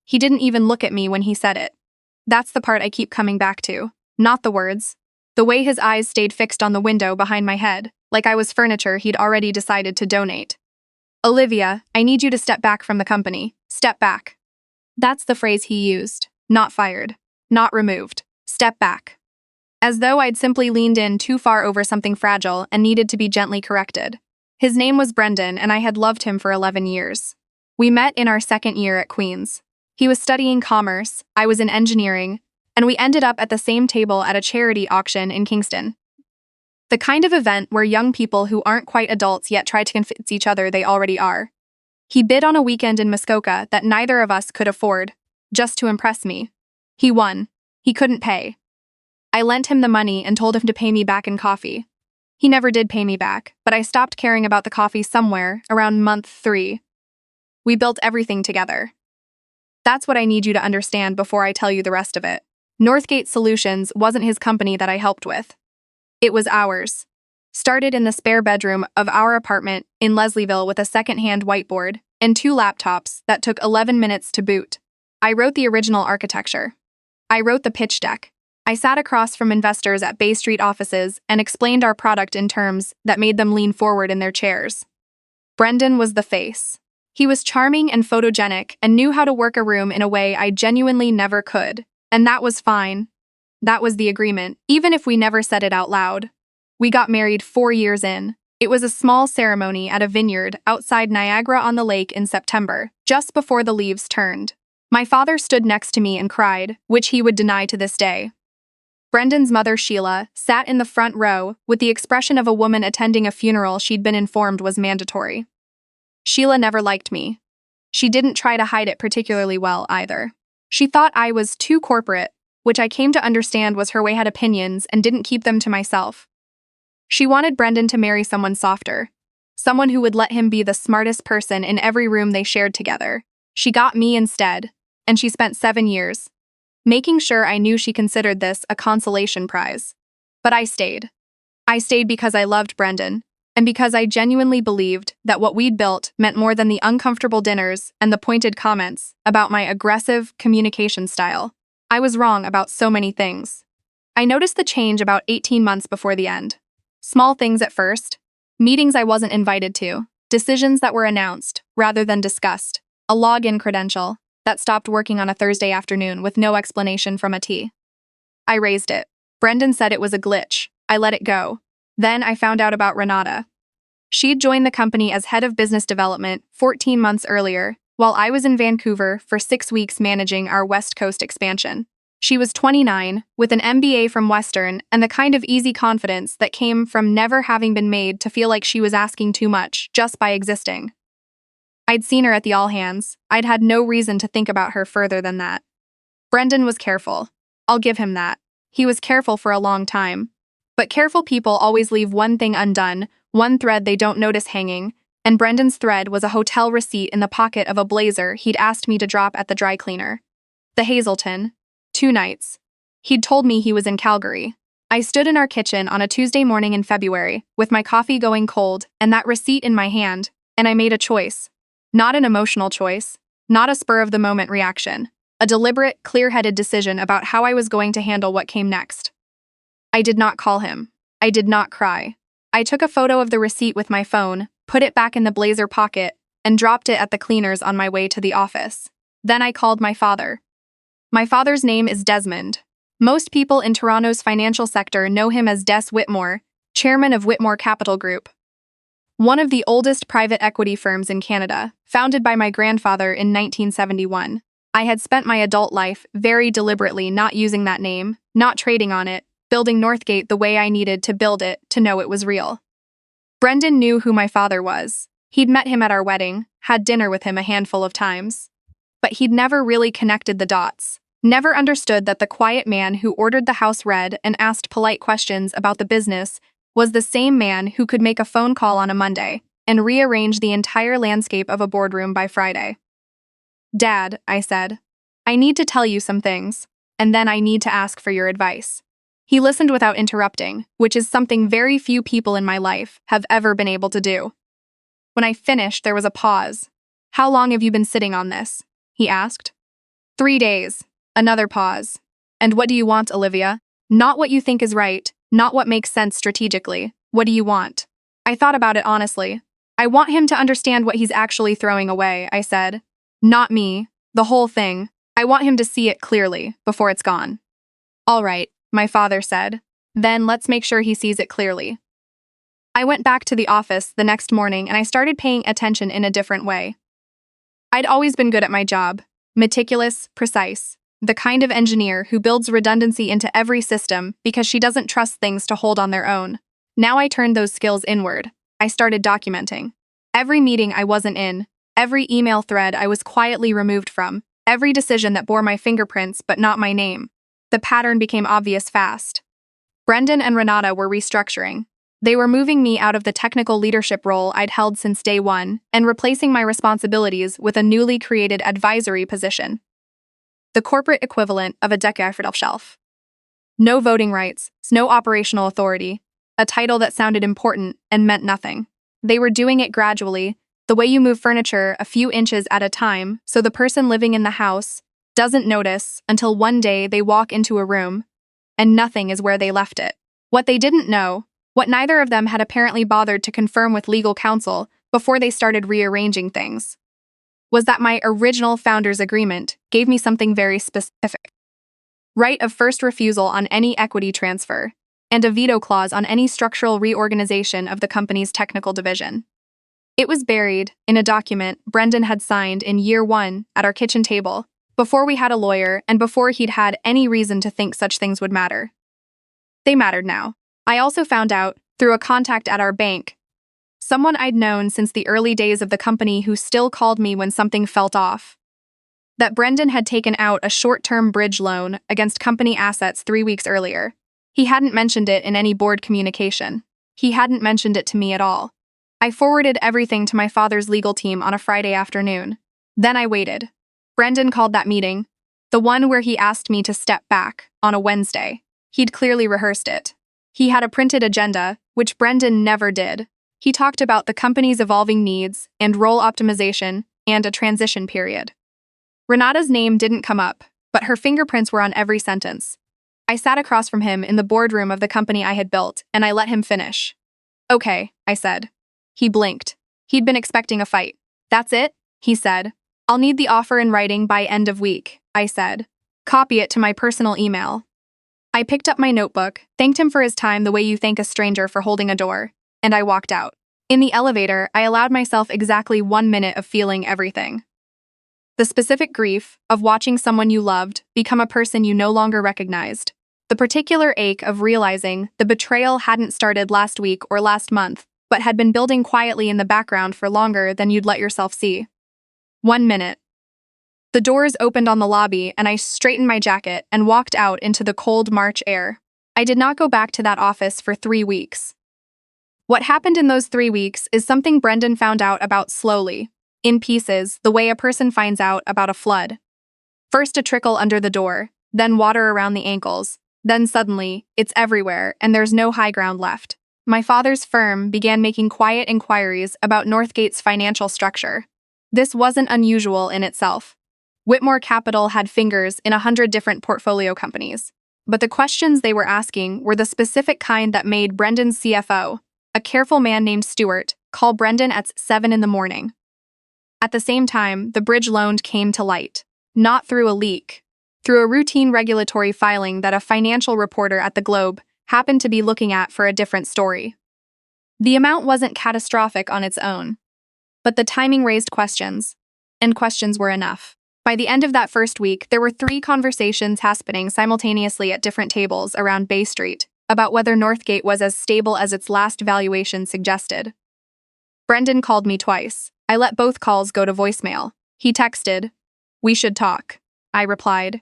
He didn't even look at me when he said it. That's the part I keep coming back to. Not the words. The way his eyes stayed fixed on the window behind my head, like I was furniture he'd already decided to donate. Olivia, I need you to step back from the company. Step back. That's the phrase he used. Not fired. Not removed. Step back. As though I'd simply leaned in too far over something fragile and needed to be gently corrected. His name was Brendan, and I had loved him for 11 years. We met in our second year at Queen's. He was studying commerce, I was in engineering, and we ended up at the same table at a charity auction in Kingston. The kind of event where young people who aren't quite adults yet try to convince each other they already are. He bid on a weekend in Muskoka that neither of us could afford, just to impress me. He won. He couldn't pay. I lent him the money and told him to pay me back in coffee. He never did pay me back, but I stopped caring about the coffee somewhere around month 3. We built everything together. That's what I need you to understand before I tell you the rest of it. Northgate Solutions wasn't his company that I helped with. It was ours. Started in the spare bedroom of our apartment in Leslieville with a second-hand whiteboard and 2 laptops that took 11 minutes to boot. I wrote the original architecture. I wrote the pitch deck. I sat across from investors at Bay Street offices and explained our product in terms that made them lean forward in their chairs. Brendan was the face. He was charming and photogenic and knew how to work a room in a way I genuinely never could, and that was fine. That was the agreement, even if we never said it out loud. We got married 4 years in. It was a small ceremony at a vineyard outside Niagara-on-the-Lake in September, just before the leaves turned. My father stood next to me and cried, which he would deny to this day. Brendan's mother, Sheila, sat in the front row with the expression of a woman attending a funeral she'd been informed was mandatory. Sheila never liked me. She didn't try to hide it particularly well, either. She thought I was too corporate, which I came to understand was her way had opinions and didn't keep them to myself. She wanted Brendan to marry someone softer, someone who would let him be the smartest person in every room they shared together. She got me instead, and she spent 7 years, making sure I knew she considered this a consolation prize. But I stayed. I stayed because I loved Brendan, and because I genuinely believed that what we'd built meant more than the uncomfortable dinners and the pointed comments about my aggressive communication style. I was wrong about so many things. I noticed the change about 18 months before the end. Small things at first. Meetings I wasn't invited to. Decisions that were announced, rather than discussed. A login credential that stopped working on a Thursday afternoon with no explanation from a T. I raised it. Brendan said it was a glitch. I let it go. Then I found out about Renata. She'd joined the company as head of business development 14 months earlier, while I was in Vancouver for 6 weeks managing our West Coast expansion. She was 29, with an MBA from Western and the kind of easy confidence that came from never having been made to feel like she was asking too much just by existing. I'd seen her at the All Hands. I'd had no reason to think about her further than that. Brendan was careful. I'll give him that. He was careful for a long time. But careful people always leave one thing undone, one thread they don't notice hanging, and Brendan's thread was a hotel receipt in the pocket of a blazer he'd asked me to drop at the dry cleaner. The Hazelton. 2 nights. He'd told me he was in Calgary. I stood in our kitchen on a Tuesday morning in February, with my coffee going cold and that receipt in my hand, and I made a choice. Not an emotional choice, not a spur-of-the-moment reaction, a deliberate, clear-headed decision about how I was going to handle what came next. I did not call him. I did not cry. I took a photo of the receipt with my phone, put it back in the blazer pocket, and dropped it at the cleaners on my way to the office. Then I called my father. My father's name is Desmond. Most people in Toronto's financial sector know him as Des Whitmore, chairman of Whitmore Capital Group, one of the oldest private equity firms in Canada, founded by my grandfather in 1971. I had spent my adult life very deliberately not using that name, not trading on it, building Northgate the way I needed to build it to know it was real. Brendan knew who my father was. He'd met him at our wedding, had dinner with him a handful of times. But he'd never really connected the dots, never understood that the quiet man who ordered the house red and asked polite questions about the business was the same man who could make a phone call on a Monday and rearrange the entire landscape of a boardroom by Friday. "Dad," I said, "I need to tell you some things, and then I need to ask for your advice." He listened without interrupting, which is something very few people in my life have ever been able to do. When I finished, there was a pause. "How long have you been sitting on this?" he asked. 3 days. Another pause. And what do you want, Olivia? Not what you think is right, not what makes sense strategically. What do you want? I thought about it honestly. I want him to understand what he's actually throwing away, I said. Not me. The whole thing. I want him to see it clearly, before it's gone. All right, my father said. Then let's make sure he sees it clearly. I went back to the office the next morning and I started paying attention in a different way. I'd always been good at my job. Meticulous, precise. The kind of engineer who builds redundancy into every system because she doesn't trust things to hold on their own. Now I turned those skills inward. I started documenting. Every meeting I wasn't in, every email thread I was quietly removed from, every decision that bore my fingerprints but not my name. The pattern became obvious fast. Brendan and Renata were restructuring. They were moving me out of the technical leadership role I'd held since day one and replacing my responsibilities with a newly created advisory position. The corporate equivalent of a Deckerfeldshelf. No voting rights, no operational authority, a title that sounded important and meant nothing. They were doing it gradually, the way you move furniture a few inches at a time so the person living in the house doesn't notice until one day they walk into a room and nothing is where they left it. What they didn't know, what neither of them had apparently bothered to confirm with legal counsel before they started rearranging things, was that my original founder's agreement gave me something very specific. Right of first refusal on any equity transfer, and a veto clause on any structural reorganization of the company's technical division. It was buried in a document Brendan had signed in year one at our kitchen table, before we had a lawyer and before he'd had any reason to think such things would matter. They mattered now. I also found out, through a contact at our bank, someone I'd known since the early days of the company who still called me when something felt off, that Brendan had taken out a short-term bridge loan against company assets 3 weeks earlier. He hadn't mentioned it in any board communication. He hadn't mentioned it to me at all. I forwarded everything to my father's legal team on a Friday afternoon. Then I waited. Brendan called that meeting, the one where he asked me to step back, on a Wednesday. He'd clearly rehearsed it. He had a printed agenda, which Brendan never did. He talked about the company's evolving needs and role optimization and a transition period. Renata's name didn't come up, but her fingerprints were on every sentence. I sat across from him in the boardroom of the company I had built, and I let him finish. Okay, I said. He blinked. He'd been expecting a fight. That's it? He said. I'll need the offer in writing by end of week, I said. Copy it to my personal email. I picked up my notebook, thanked him for his time the way you thank a stranger for holding a door, and I walked out. In the elevator, I allowed myself exactly 1 minute of feeling everything. The specific grief of watching someone you loved become a person you no longer recognized. The particular ache of realizing the betrayal hadn't started last week or last month, but had been building quietly in the background for longer than you'd let yourself see. 1 minute. The doors opened on the lobby and I straightened my jacket and walked out into the cold March air. I did not go back to that office for 3 weeks. What happened in those 3 weeks is something Brendan found out about slowly, in pieces, the way a person finds out about a flood. First a trickle under the door, then water around the ankles, then suddenly, it's everywhere and there's no high ground left. My father's firm began making quiet inquiries about Northgate's financial structure. This wasn't unusual in itself. Whitmore Capital had fingers in 100 different portfolio companies. But the questions they were asking were the specific kind that made Brendan's CFO, a careful man named Stuart, call Brendan at 7 in the morning. At the same time, the bridge loan came to light. Not through a leak. Through a routine regulatory filing that a financial reporter at the Globe happened to be looking at for a different story. The amount wasn't catastrophic on its own. But the timing raised questions. And questions were enough. By the end of that first week, there were 3 conversations happening simultaneously at different tables around Bay Street about whether Northgate was as stable as its last valuation suggested. Brendan called me twice. I let both calls go to voicemail. He texted, "We should talk." I replied,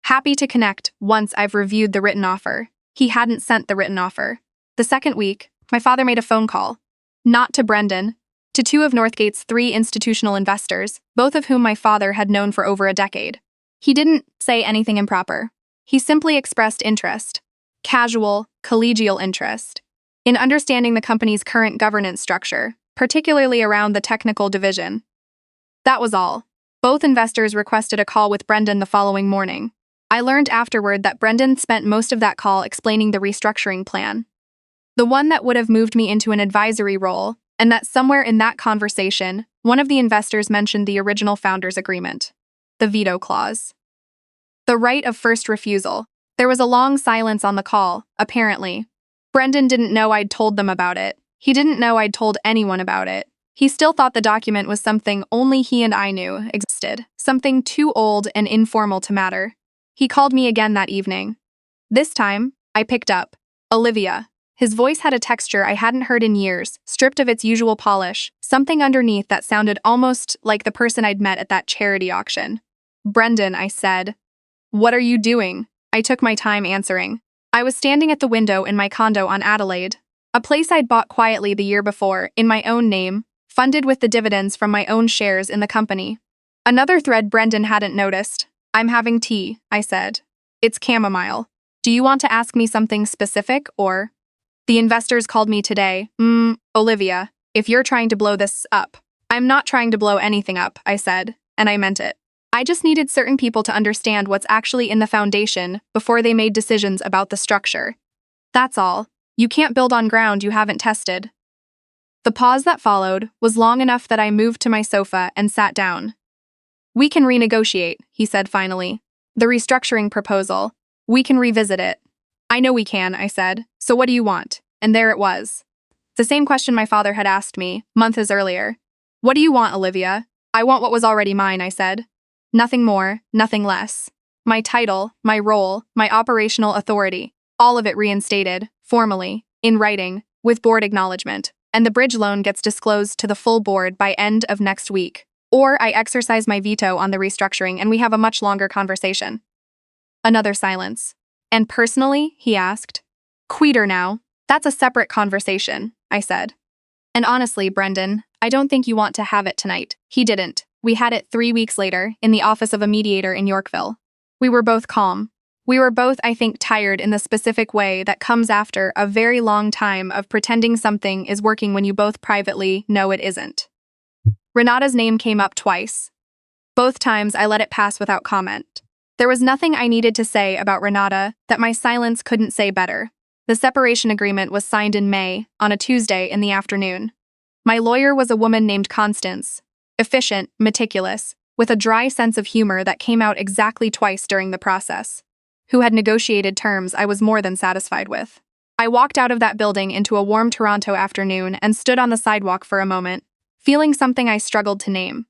"Happy to connect once I've reviewed the written offer." He hadn't sent the written offer. The second week, my father made a phone call. Not to Brendan, to 2 of Northgate's 3 institutional investors, both of whom my father had known for over a decade. He didn't say anything improper. He simply expressed interest, casual, collegial interest, in understanding the company's current governance structure, particularly around the technical division. That was all. Both investors requested a call with Brendan the following morning. I learned afterward that Brendan spent most of that call explaining the restructuring plan, the one that would have moved me into an advisory role, and that somewhere in that conversation, one of the investors mentioned the original founders' agreement, the veto clause, the right of first refusal. There was a long silence on the call, apparently. Brendan didn't know I'd told them about it. He didn't know I'd told anyone about it. He still thought the document was something only he and I knew existed, something too old and informal to matter. He called me again that evening. This time, I picked up. Olivia. His voice had a texture I hadn't heard in years, stripped of its usual polish, something underneath that sounded almost like the person I'd met at that charity auction. Brendan, I said. What are you doing? I took my time answering. I was standing at the window in my condo on Adelaide, a place I'd bought quietly the year before, in my own name, funded with the dividends from my own shares in the company. Another thread Brendan hadn't noticed. I'm having tea, I said. It's chamomile. Do you want to ask me something specific, or? The investors called me today. Olivia, if you're trying to blow this up. I'm not trying to blow anything up, I said, and I meant it. I just needed certain people to understand what's actually in the foundation before they made decisions about the structure. That's all. You can't build on ground you haven't tested. The pause that followed was long enough that I moved to my sofa and sat down. We can renegotiate, he said finally. The restructuring proposal. We can revisit it. I know we can, I said. So what do you want? And there it was. The same question my father had asked me, months earlier. What do you want, Olivia? I want what was already mine, I said. Nothing more, nothing less. My title, my role, my operational authority, all of it reinstated, formally, in writing, with board acknowledgement, and the bridge loan gets disclosed to the full board by end of next week. Or I exercise my veto on the restructuring and we have a much longer conversation. Another silence. And personally, he asked. Quieter now. That's a separate conversation, I said. And honestly, Brendan, I don't think you want to have it tonight. He didn't. We had it 3 weeks later, in the office of a mediator in Yorkville. We were both calm. We were both, I think, tired in the specific way that comes after a very long time of pretending something is working when you both privately know it isn't. Renata's name came up twice. Both times I let it pass without comment. There was nothing I needed to say about Renata that my silence couldn't say better. The separation agreement was signed in May, on a Tuesday in the afternoon. My lawyer was a woman named Constance, efficient, meticulous, with a dry sense of humor that came out exactly twice during the process, who had negotiated terms I was more than satisfied with. I walked out of that building into a warm Toronto afternoon and stood on the sidewalk for a moment, feeling something I struggled to name.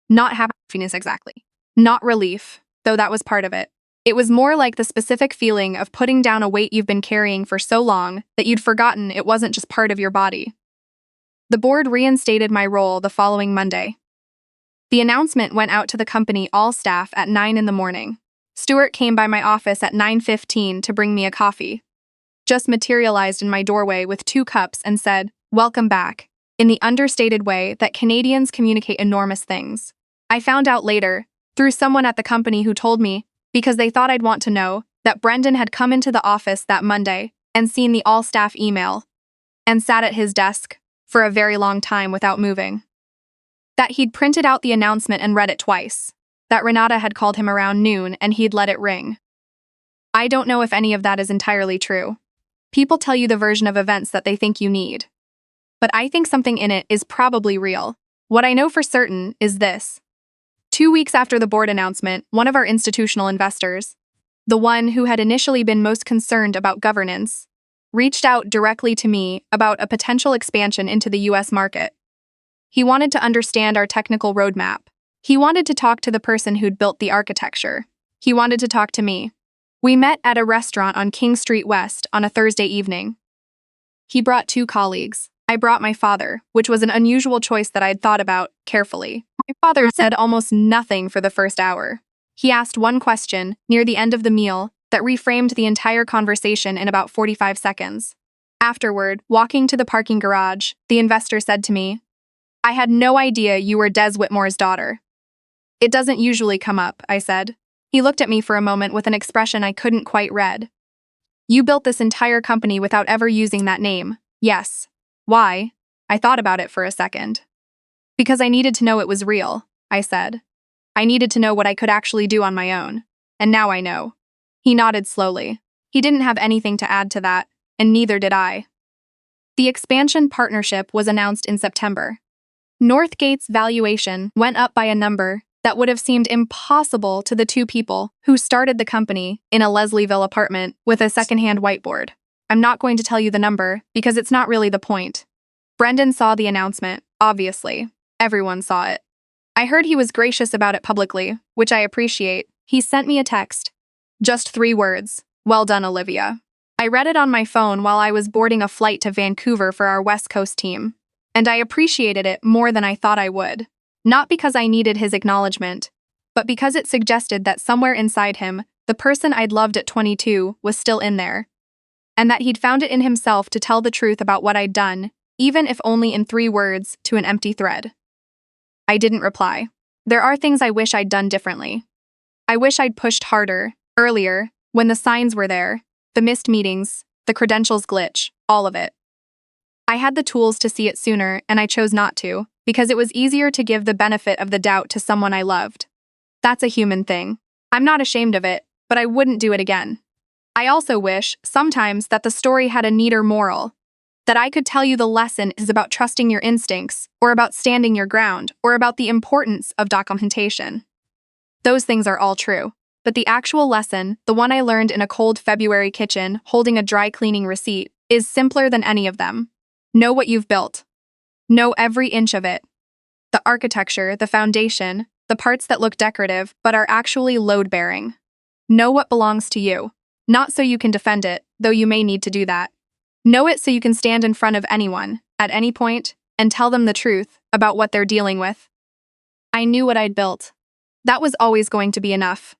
Not happiness exactly. Not relief, though that was part of it. It was more like the specific feeling of putting down a weight you've been carrying for so long that you'd forgotten it wasn't just part of your body. The board reinstated my role the following Monday. The announcement went out to the company all staff at 9 in the morning. Stuart came by my office at 9:15 to bring me a coffee. Just materialized in my doorway with 2 cups and said, "Welcome back," in the understated way that Canadians communicate enormous things. I found out later, through someone at the company who told me, because they thought I'd want to know, that Brendan had come into the office that Monday and seen the all-staff email, and sat at his desk for a very long time without moving. That he'd printed out the announcement and read it twice. That Renata had called him around noon and he'd let it ring. I don't know if any of that is entirely true. People tell you the version of events that they think you need. But I think something in it is probably real. What I know for certain is this. 2 weeks after the board announcement, one of our institutional investors, the one who had initially been most concerned about governance, reached out directly to me about a potential expansion into the US market. He wanted to understand our technical roadmap. He wanted to talk to the person who'd built the architecture. He wanted to talk to me. We met at a restaurant on King Street West on a Thursday evening. He brought 2 colleagues. I brought my father, which was an unusual choice that I'd thought about carefully. My father said almost nothing for the first hour. He asked one question, near the end of the meal, that reframed the entire conversation in about 45 seconds. Afterward, walking to the parking garage, the investor said to me, "I had no idea you were Des Whitmore's daughter." "It doesn't usually come up," I said. He looked at me for a moment with an expression I couldn't quite read. "You built this entire company without ever using that name." "Yes." "Why?" I thought about it for a second. "Because I needed to know it was real," I said. I needed to know what I could actually do on my own. And now I know. He nodded slowly. He didn't have anything to add to that, and neither did I. The expansion partnership was announced in September. Northgate's valuation went up by a number that would have seemed impossible to the two people who started the company in a Leslieville apartment with a secondhand whiteboard. I'm not going to tell you the number because it's not really the point. Brendan saw the announcement, obviously. Everyone saw it. I heard he was gracious about it publicly, which I appreciate. He sent me a text. Just 3 words. Well done, Olivia. I read it on my phone while I was boarding a flight to Vancouver for our West Coast team. And I appreciated it more than I thought I would. Not because I needed his acknowledgement, but because it suggested that somewhere inside him, the person I'd loved at 22 was still in there. And that he'd found it in himself to tell the truth about what I'd done, even if only in 3 words to an empty thread. I didn't reply. There are things I wish I'd done differently. I wish I'd pushed harder, earlier, when the signs were there, the missed meetings, the credentials glitch, all of it. I had the tools to see it sooner, and I chose not to, because it was easier to give the benefit of the doubt to someone I loved. That's a human thing. I'm not ashamed of it, but I wouldn't do it again. I also wish, sometimes, that the story had a neater moral. That I could tell you the lesson is about trusting your instincts, or about standing your ground, or about the importance of documentation. Those things are all true. But the actual lesson, the one I learned in a cold February kitchen holding a dry cleaning receipt, is simpler than any of them. Know what you've built. Know every inch of it. The architecture, the foundation, the parts that look decorative but are actually load-bearing. Know what belongs to you. Not so you can defend it, though you may need to do that. Know it so you can stand in front of anyone, at any point, and tell them the truth about what they're dealing with. I knew what I'd built. That was always going to be enough.